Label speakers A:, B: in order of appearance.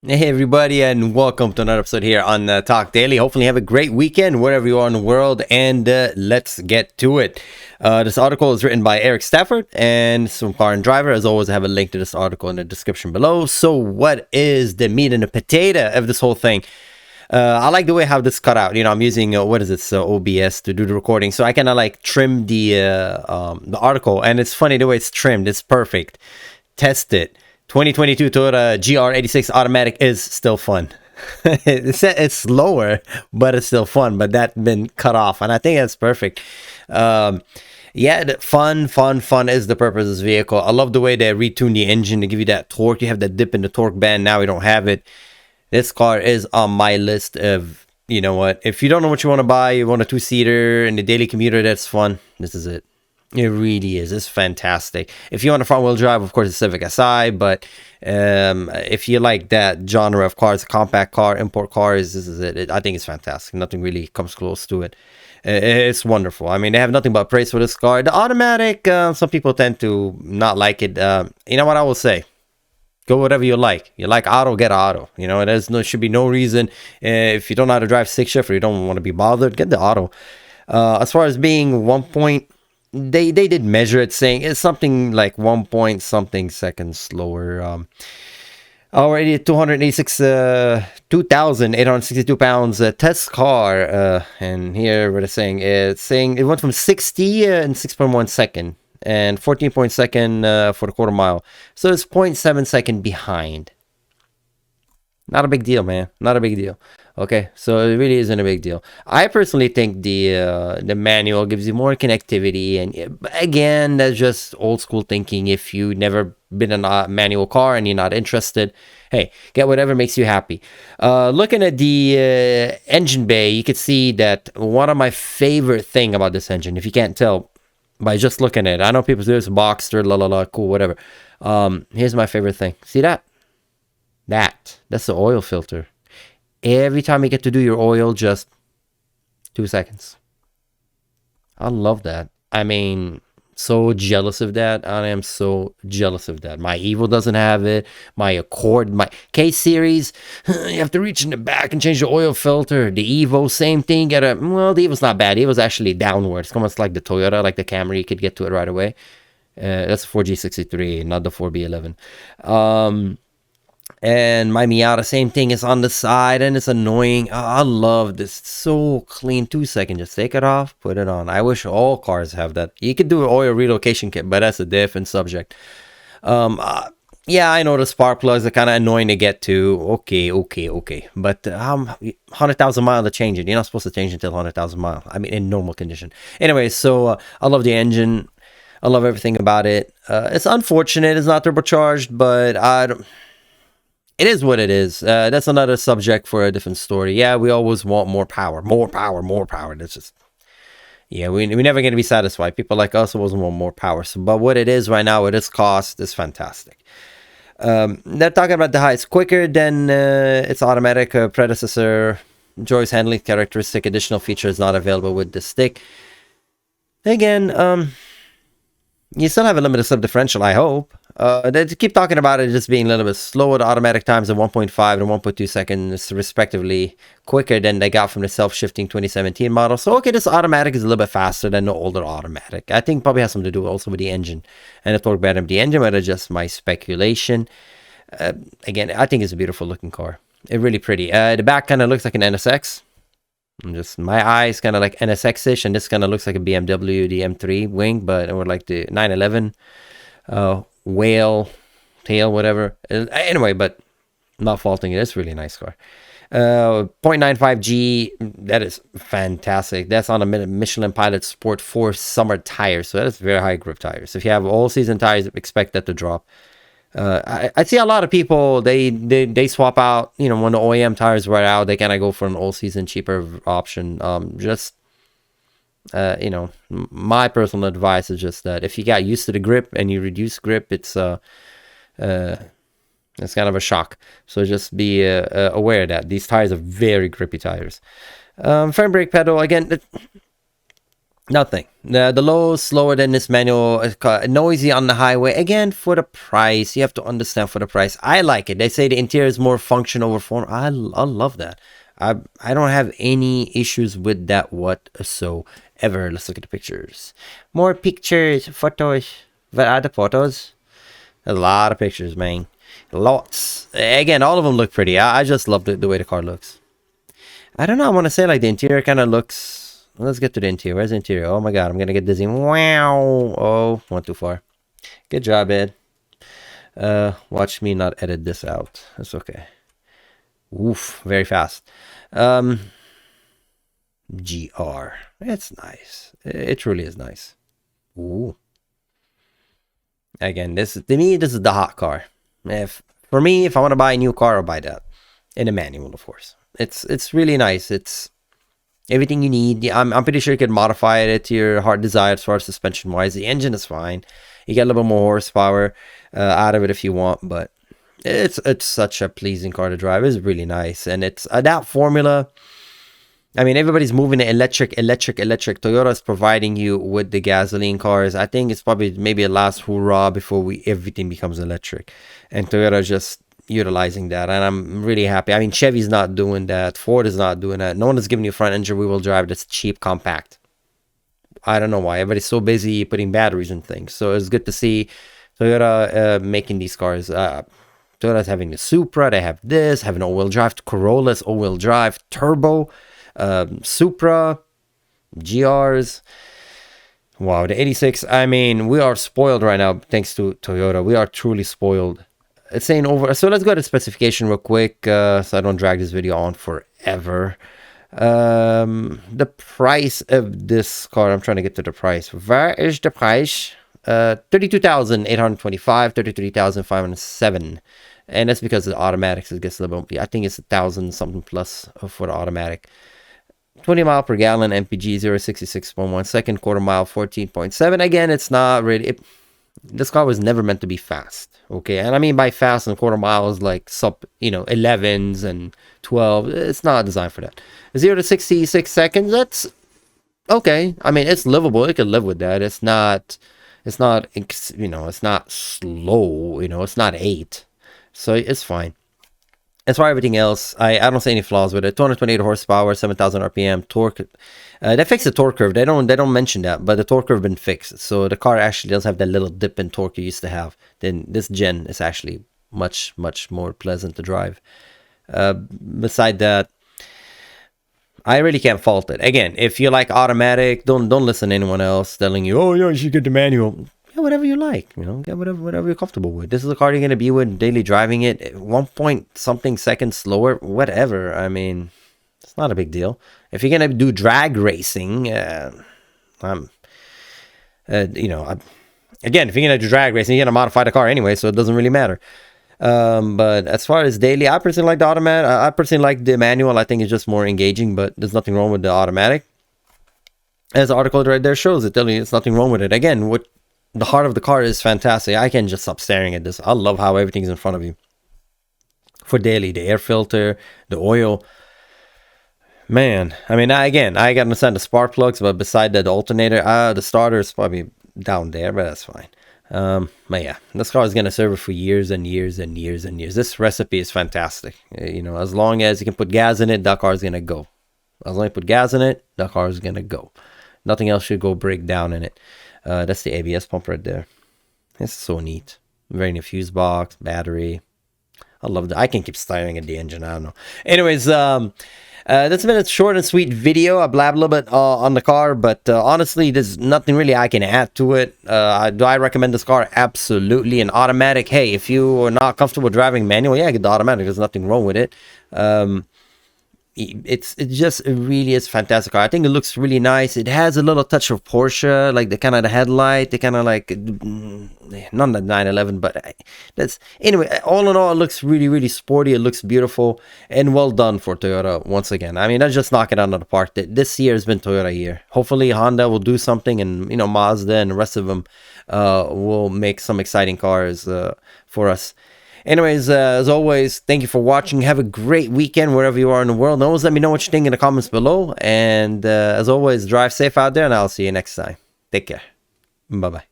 A: Hey everybody, and welcome to another episode here on Talk Daily. Hopefully you have a great weekend wherever you are in the world, and let's get to it. This article is written by Eric Stafford and some Car and Driver. As always, I have a link to this article in the description below. So what is the meat and the potato of this whole thing? I like the way how this cut out. I'm using what is it, OBS to do the recording, so I kind of like trim the article, and it's funny the way it's trimmed. It's perfect. Test it. 2022 Toyota GR86 automatic is still fun. It's slower, but it's still fun. But that's been cut off, and I think that's perfect. Yeah, fun is the purpose of this vehicle. I love the way they retuned the engine to give you that torque. You have that dip in the torque band. Now we don't have it. This car is on my list of, you know what, if you don't know what you want to buy, you want a two-seater and a daily commuter that's fun, this is it. It really is. It's fantastic. If you want a front-wheel drive, of course, it's Civic Si, but if you like that genre of cars, compact car, import cars, this is it. I think it's fantastic. Nothing really comes close to it. It's wonderful. I mean, they have nothing but praise for this car. The automatic, some people tend to not like it. You know what I will say? Go whatever you like. You like auto, get auto. Should be no reason. If you don't know how to drive stick shift or you don't want to be bothered, get the auto. As far as being 1 point, they did measure it, saying it's something like 1 point something seconds slower. Already 2,862 pounds test car, and here what it's saying it went from 60 in 6.1 second and 14 second for the quarter mile, so it's 0.7 second behind. Not a big deal, man. Not a big deal. Okay, so it really isn't a big deal. I personally think the manual gives you more connectivity, and again, that's just old school thinking. If you've never been in a manual car and you're not interested, hey, get whatever makes you happy. Looking at the engine bay, you could see that one of my favorite thing about this engine, if you can't tell by just looking at it, I know people say it's Boxster, cool, whatever. Here's my favorite thing. See that? That's the oil filter. Every time you get to do your oil, just 2 seconds. I love that. I mean, so jealous of that. I am so jealous of that. My Evo doesn't have it. My Accord, my K series, you have to reach in the back and change the oil filter. The Evo, same thing. The Evo's not bad. The Evo's actually downward. It's almost like the Toyota, like the Camry. You could get to it right away. That's the 4G63, not the 4B11. And my Miata, same thing, is on the side, and it's annoying. I love this. It's so clean. 2 seconds, just take it off, put it on. I wish all cars have that. You could do an oil relocation kit, but that's a different subject. Yeah, I know the spark plugs are kind of annoying to get to. Okay. But 100,000 miles to change it. You're not supposed to change it until 100,000 miles. I mean, in normal condition. Anyway, so I love the engine. I love everything about it. It's unfortunate it's not turbocharged, but it is what it is. That's another subject for a different story. Yeah, we always want more power. That's just, yeah, we're never going to be satisfied. People like us always want more power. So, but what it is right now, at its cost, is fantastic. They're talking about the heights quicker than its automatic predecessor. Joy's handling characteristic. Additional features not available with the stick. Again, you still have a limited sub differential, I hope. They keep talking about it just being a little bit slower. The automatic times at 1.5 and 1.2 seconds, respectively, quicker than they got from the self-shifting 2017 model. So, okay, this automatic is a little bit faster than the older automatic. I think probably has something to do also with the engine and the torque band of the engine, but it's just my speculation. Again, I think it's a beautiful looking car. It's really pretty. The back kind of looks like an NSX. Just my eyes kind of like NSX-ish, and this kind of looks like a BMW, the M3 wing, but or like the 911 whale tail, whatever. Anyway, but not faulting it. It's a really nice car. 0.95G, that is fantastic. That's on a Michelin Pilot Sport 4 summer tires, so that is very high grip tires. If you have all season tires, expect that to drop. I see a lot of people, they swap out, when the OEM tires wear out, they kind of go for an all-season cheaper option. My personal advice is just that if you got used to the grip and you reduce grip, it's kind of a shock. So just be aware of that. These tires are very grippy tires. Front brake pedal, again, Nothing. The low is slower than this manual. Noisy on the highway. Again, for the price, you have to understand for the price. I like it. They say the interior is more function over form. I love that. I don't have any issues with that whatsoever. Let's look at the pictures. More pictures, photos. What are the photos? A lot of pictures, man. Lots. Again, all of them look pretty. I just love the way the car looks. I don't know. I want to say like the interior kind of looks. Let's get to the interior. Where's the interior? Oh my god, I'm gonna get dizzy. Wow. Oh, went too far. Good job, Ed. Watch me not edit this out. That's okay. Oof, very fast. GR. It's nice. It truly is nice. Ooh. Again, to me, this is the hot car. For me, if I want to buy a new car, I'll buy that. In a manual, of course. It's really nice. It's everything you need. I'm pretty sure you could modify it to your heart desire as far as suspension wise. The engine is fine. You get a little bit more horsepower out of it if you want, but it's such a pleasing car to drive. It's really nice, and it's that formula. I mean, everybody's moving to electric. Toyota is providing you with the gasoline cars. I think it's probably maybe a last hurrah before everything becomes electric, and Toyota is just utilizing that, and I'm really happy. I mean, Chevy's not doing that. Ford is not doing that. No one is giving you a front engine wheel drive that's cheap, compact. I don't know why. Everybody's so busy putting batteries in things. So it's good to see Toyota making these cars. Toyota's having the Supra. They have this, have an all-wheel drive. Corolla's all-wheel drive, turbo, Supra, GRs. Wow, the 86. I mean, we are spoiled right now thanks to Toyota. We are truly spoiled. It's saying over. So let's go to the specification real quick so I don't drag this video on forever. The price of this car, I'm trying to get to the price. Where is the price? 32,825, 33,507. And that's because of the automatics. It gets a little bit, I think it's 1,000 something plus for the automatic. 20 mile per gallon MPG, 0.66.1 second, quarter mile 14.7. Again, it's not really. This car was never meant to be fast, okay? And I mean by fast and quarter mile is like sub, 11s and 12. It's not designed for that. 0 to 66 seconds, that's okay. I mean, it's livable. It can live with that. It's not it's not slow, it's not 8. So it's fine. As far as everything else, I don't see any flaws with it. 228 horsepower, 7,000 RPM, torque. They fixed the torque curve. They don't mention that, but the torque curve been fixed. So the car actually does have that little dip in torque you used to have. Then this gen is actually much more pleasant to drive. Beside that, I really can't fault it. Again, if you like automatic, don't listen to anyone else telling you, oh yeah, you should get the manual. Yeah, whatever you like, get whatever you're comfortable with. This is the car you're gonna be with daily driving it. 1 point something seconds slower, whatever. I mean, it's not a big deal. If you're gonna do drag racing, again, if you're gonna do drag racing, you're gonna modify the car anyway, so it doesn't really matter. But as far as daily, I personally like the automatic. I personally like the manual. I think it's just more engaging, but there's nothing wrong with the automatic. As the article right there shows, it telling you there's nothing wrong with it. Again, what the heart of the car is fantastic. I can just stop staring at this. I love how everything's in front of you. For daily, the air filter, the oil. Man, I mean, I got to understand the spark plugs, but beside that, the alternator, the starter is probably down there, but that's fine. But yeah, this car is going to serve it for years and years and years and years. This recipe is fantastic. As long as you can put gas in it, that car is going to go. As long as you put gas in it, that car is going to go. Nothing else should go break down in it. That's the ABS pump right there. It's so neat. Very neat fuse box, battery. I love that. I can keep staring at the engine. I don't know. Anyways, that's been a short and sweet video. I blabbed a little bit on the car, but honestly, there's nothing really I can add to it. Do I recommend this car? Absolutely. An automatic, hey, if you are not comfortable driving manual, yeah, get the automatic. There's nothing wrong with it. It really is fantastic car. I think it looks really nice. It has a little touch of Porsche, like the headlight, the kind of like, not the 911, but that's, anyway, all in all, it looks really sporty. It looks beautiful and well done for Toyota once again. I mean, that's just knock it out of the park. This year has been Toyota year. Hopefully Honda will do something, and Mazda and the rest of them will make some exciting cars for us. Anyways, as always, thank you for watching. Have a great weekend wherever you are in the world. Always let me know what you think in the comments below. And as always, drive safe out there, and I'll see you next time. Take care. Bye-bye.